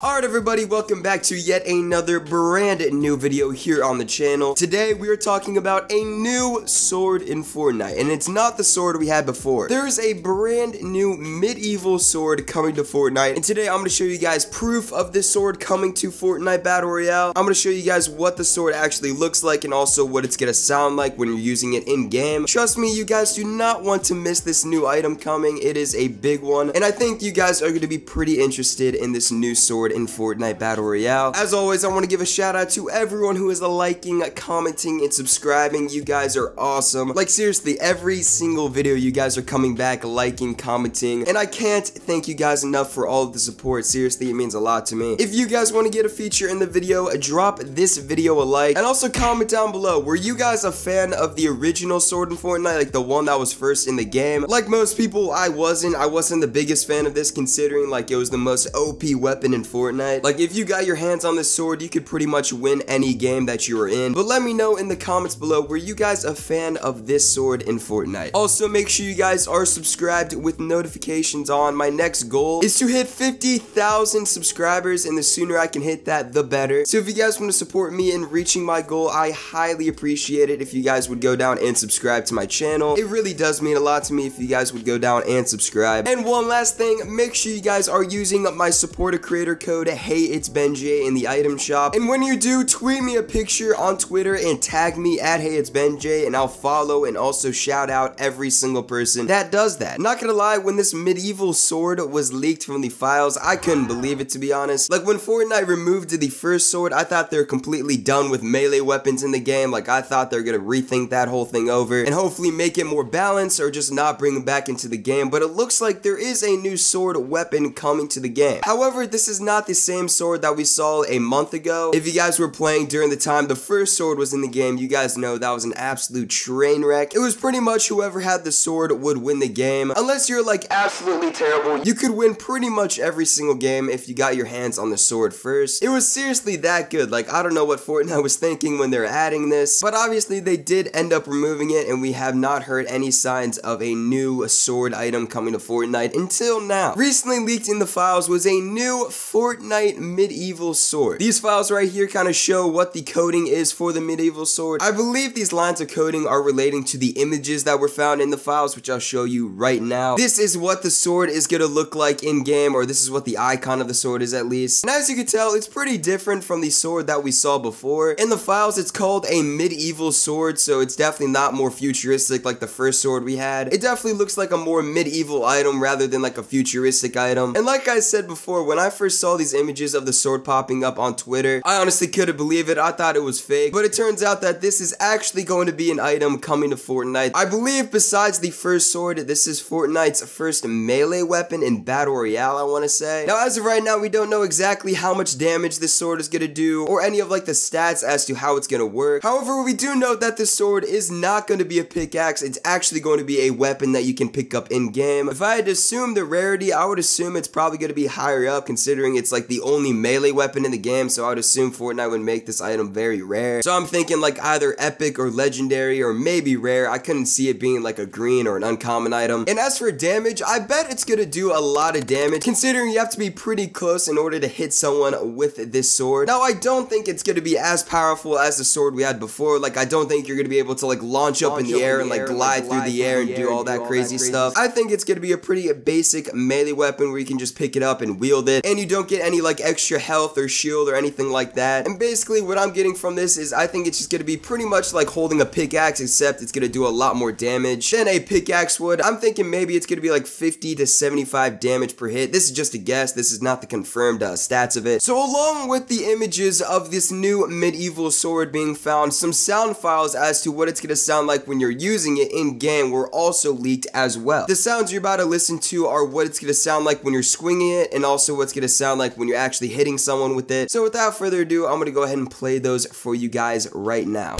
Alright everybody, welcome back to yet another brand new video here on the channel. Today we are talking about a new sword in Fortnite, and it's not the sword we had before. There's a brand new medieval sword coming to Fortnite, and today I'm going to show you guys proof of this sword coming to Fortnite Battle Royale. I'm going to show you guys what the sword actually looks like and also what it's going to sound like when you're using it in game. Trust me, you guys do not want to miss this new item coming. It is a big one, and I think you guys are going to be pretty interested in this new sword in Fortnite Battle Royale. As always, I want to give a shout out to everyone who is liking, commenting, and subscribing. You guys are awesome. Like seriously, every single video you guys are coming back, liking, commenting, and I can't thank you guys enough for all of the support. Seriously, it means a lot to me. If you guys want to get a feature in the video, drop this video a like, and also comment down below, were you guys a fan of the original sword in Fortnite, like the one that was first in the game? Like most people, I wasn't the biggest fan of this, considering like it was the most OP weapon in Fortnite. Like if you got your hands on this sword, you could pretty much win any game that you were in. But let me know in the comments below, were you guys a fan of this sword in Fortnite? Also, make sure you guys are subscribed with notifications on. My next goal is to hit 50,000 subscribers, and the sooner I can hit that, the better. So if you guys want to support me in reaching my goal, I highly appreciate it if you guys would go down and subscribe to my channel. It really does mean a lot to me if you guys would go down and subscribe. And one last thing, make sure you guys are using my supporter creator code heyitsbenjay in the item shop, and when you do, tweet me a picture on Twitter and tag me at heyitsbenjay, and I'll follow and also shout out every single person that does that. Not gonna lie, when this medieval sword was leaked from the files, I couldn't believe it, to be honest. Like when Fortnite removed the first sword, I thought they're completely done with melee weapons in the game. Like I thought they're gonna rethink that whole thing over and hopefully make it more balanced or just not bring them back into the game, but it looks like there is a new sword weapon coming to the game. However, this is not the same sword that we saw a month ago. If you guys were playing during the time the first sword was in the game, you guys know that was an absolute train wreck. It was pretty much whoever had the sword would win the game. Unless you're like absolutely terrible, you could win pretty much every single game if you got your hands on the sword first. It was seriously that good. Like I don't know what Fortnite was thinking when they're adding this, but obviously they did end up removing it, and we have not heard any signs of a new sword item coming to Fortnite until now. Recently leaked in the files was a new Fortnite medieval sword. These files right here kind of show what the coding is for the medieval sword. I believe these lines of coding are relating to the images that were found in the files, which I'll show you right now. This is what the sword is gonna look like in game, or this is what the icon of the sword is at least. And as you can tell, it's pretty different from the sword that we saw before. In the files, it's called a medieval sword, so it's definitely not more futuristic like the first sword we had. It definitely looks like a more medieval item rather than like a futuristic item. And like I said before, when I first saw these images of the sword popping up on Twitter, I honestly couldn't believe it. I thought it was fake, but it turns out that this is actually going to be an item coming to Fortnite. I believe besides the first sword, this is Fortnite's first melee weapon in Battle Royale, I want to say. Now, as of right now, we don't know exactly how much damage this sword is going to do or any of like the stats as to how it's going to work. However, we do know that this sword is not going to be a pickaxe. It's actually going to be a weapon that you can pick up in game. If I had to assume the rarity, I would assume it's probably going to be higher up, considering it's like the only melee weapon in the game, so I would assume Fortnite would make this item very rare. So I'm thinking like either epic or legendary or maybe rare. I couldn't see it being like a green or an uncommon item. And as for damage, I bet it's gonna do a lot of damage, considering you have to be pretty close in order to hit someone with this sword. Now, I don't think it's gonna be as powerful as the sword we had before. Like I don't think you're gonna be able to like launch up in the air and like glide through the air and do all that crazy stuff. I think it's gonna be a pretty basic melee weapon where you can just pick it up and wield it, and you don't get any like extra health or shield or anything like that. And basically what I'm getting from this is I think it's just gonna be pretty much like holding a pickaxe, except it's gonna do a lot more damage than a pickaxe would. I'm thinking maybe it's gonna be like 50 to 75 damage per hit. This is just a guess. This is not the confirmed stats of it. So along with the images of this new medieval sword being found, some sound files as to what it's gonna sound like when you're using it in game were also leaked as well. The sounds you're about to listen to are what it's gonna sound like when you're swinging it, and also what's gonna sound like when you're actually hitting someone with it. So without further ado, I'm gonna go ahead and play those for you guys right now.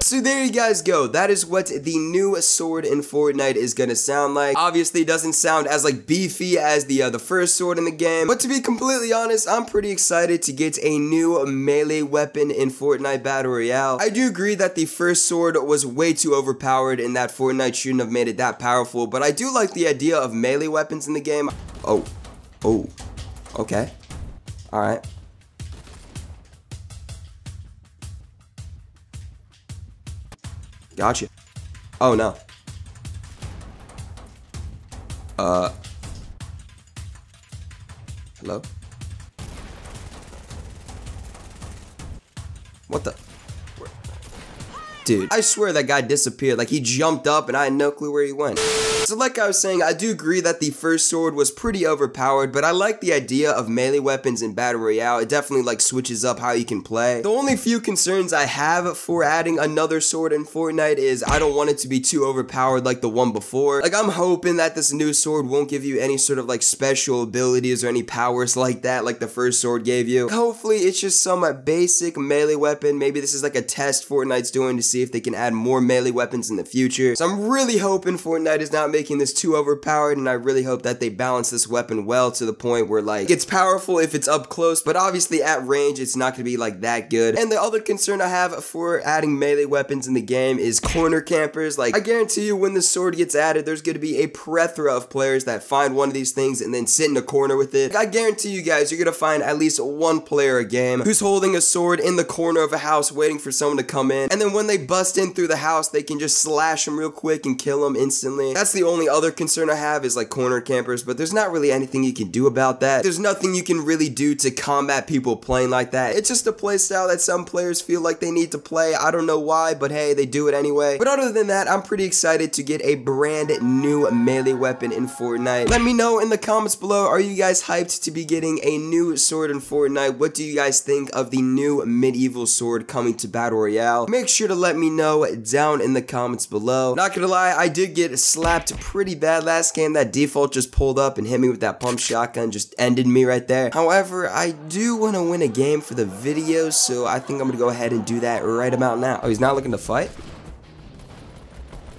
So there you guys go. That is what the new sword in Fortnite is gonna sound like. Obviously, it doesn't sound as like beefy as the first sword in the game. But to be completely honest, I'm pretty excited to get a new melee weapon in Fortnite Battle Royale. I do agree that the first sword was way too overpowered and that Fortnite shouldn't have made it that powerful. But I do like the idea of melee weapons in the game. Oh, okay, all right. Gotcha. Oh no. Hello? What the? Dude, I swear that guy disappeared. Like, he jumped up and I had no clue where he went. So like I was saying, I do agree that the first sword was pretty overpowered, but I like the idea of melee weapons in Battle Royale. It definitely like switches up how you can play. The only few concerns I have for adding another sword in Fortnite is I don't want it to be too overpowered like the one before. Like, I'm hoping that this new sword won't give you any sort of like special abilities or any powers like that like the first sword gave you. Hopefully it's just some basic melee weapon. Maybe this is like a test Fortnite's doing to see if they can add more melee weapons in the future. So I'm really hoping Fortnite is not making this too overpowered, and I really hope that they balance this weapon well to the point where like it's powerful if it's up close, but obviously at range it's not going to be like that good. And the other concern I have for adding melee weapons in the game is corner campers. Like, I guarantee you when the sword gets added, there's going to be a plethora of players that find one of these things and then sit in a corner with it. Like, I guarantee you guys, you're going to find at least one player a game who's holding a sword in the corner of a house waiting for someone to come in, and then when they bust in through the house, they can just slash them real quick and kill them instantly. That's the only other concern I have is like corner campers, but there's not really anything you can do about that. There's nothing you can really do to combat people playing like that. It's just a playstyle that some players feel like they need to play. I don't know why, but hey, they do it anyway. But other than that, I'm pretty excited to get a brand new melee weapon in Fortnite. Let me know in the comments below, are you guys hyped to be getting a new sword in Fortnite? What do you guys think of the new medieval sword coming to Battle Royale? Make sure to let me know down in the comments below. Not gonna lie, I did get slapped pretty bad last game. That default just pulled up and hit me with that pump shotgun, just ended me right there. However, I do want to win a game for the video, so I think I'm gonna go ahead and do that right about now. Oh, he's not looking to fight?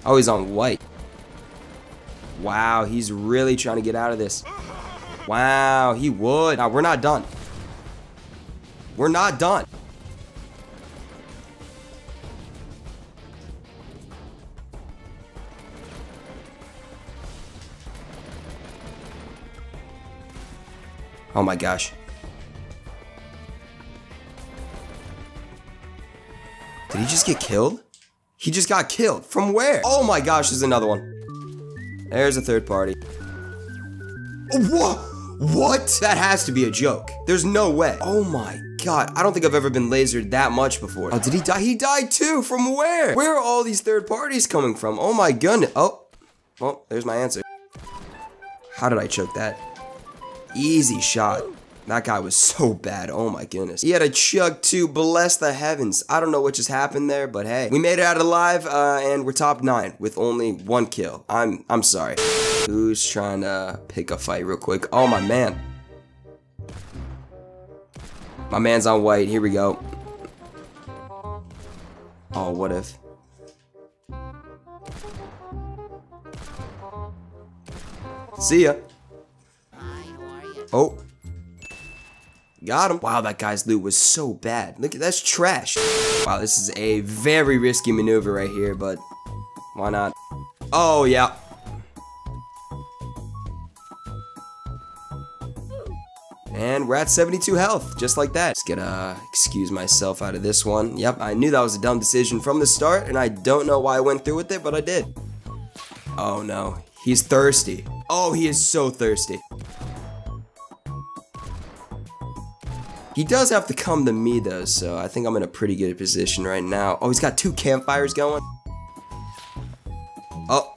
Oh, he's on white. Wow, he's really trying to get out of this. Wow, he would. Now, we're not done. We're not done. Oh my gosh. Did he just get killed? He just got killed. From where? Oh my gosh, there's another one. There's a third party. What? What? That has to be a joke. There's no way. Oh my god. I don't think I've ever been lasered that much before. Oh, did he die? He died too. From where? Where are all these third parties coming from? Oh my goodness. Oh. Well, there's my answer. How did I choke that? Easy shot. That guy was so bad. Oh my goodness. He had a chug too. Bless the heavens. I don't know what just happened there, but hey, we made it out alive, and we're top 9 with only 1 kill. I'm sorry. Who's trying to pick a fight real quick? Oh, my man. My man's on white. Here we go. Oh, what if? See ya. Oh. Got him. Wow, that guy's loot was so bad. Look at that's trash. Wow, this is a very risky maneuver right here, but why not? Oh, yeah. And we're at 72 health, just like that. Just gonna excuse myself out of this one. Yep, I knew that was a dumb decision from the start, and I don't know why I went through with it, but I did. Oh no, he's thirsty. Oh, he is so thirsty. He does have to come to me though, so I think I'm in a pretty good position right now. Oh, he's got 2 campfires going. Oh.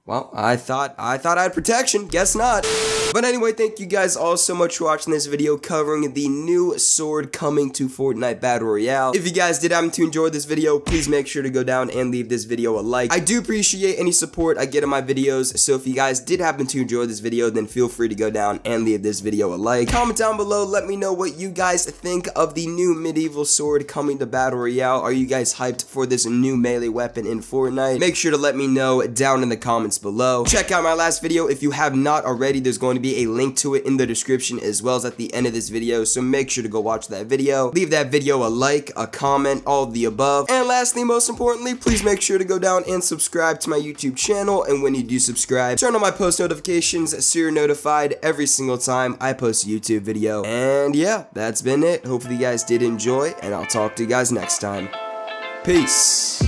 Well, I thought I had protection. Guess not. But anyway, thank you guys all so much for watching this video covering the new sword coming to Fortnite Battle Royale. If you guys did happen to enjoy this video, please make sure to go down and leave this video a like. I do appreciate any support I get in my videos, so if you guys did happen to enjoy this video, then feel free to go down and leave this video a like. Comment down below, let me know what you guys think of the new medieval sword coming to Battle Royale. Are you guys hyped for this new melee weapon in Fortnite? Make sure to let me know down in the comments below. Check out my last video if you have not already. There's going to be a link to it in the description as well as at the end of this video, so make sure to go watch that video. Leave that video a like, a comment, all of the above. And lastly, most importantly, please make sure to go down and subscribe to my YouTube channel, and when you do subscribe, turn on my post notifications so you're notified every single time I post a YouTube video. And yeah, that's been it. Hopefully you guys did enjoy, and I'll talk to you guys next time. Peace.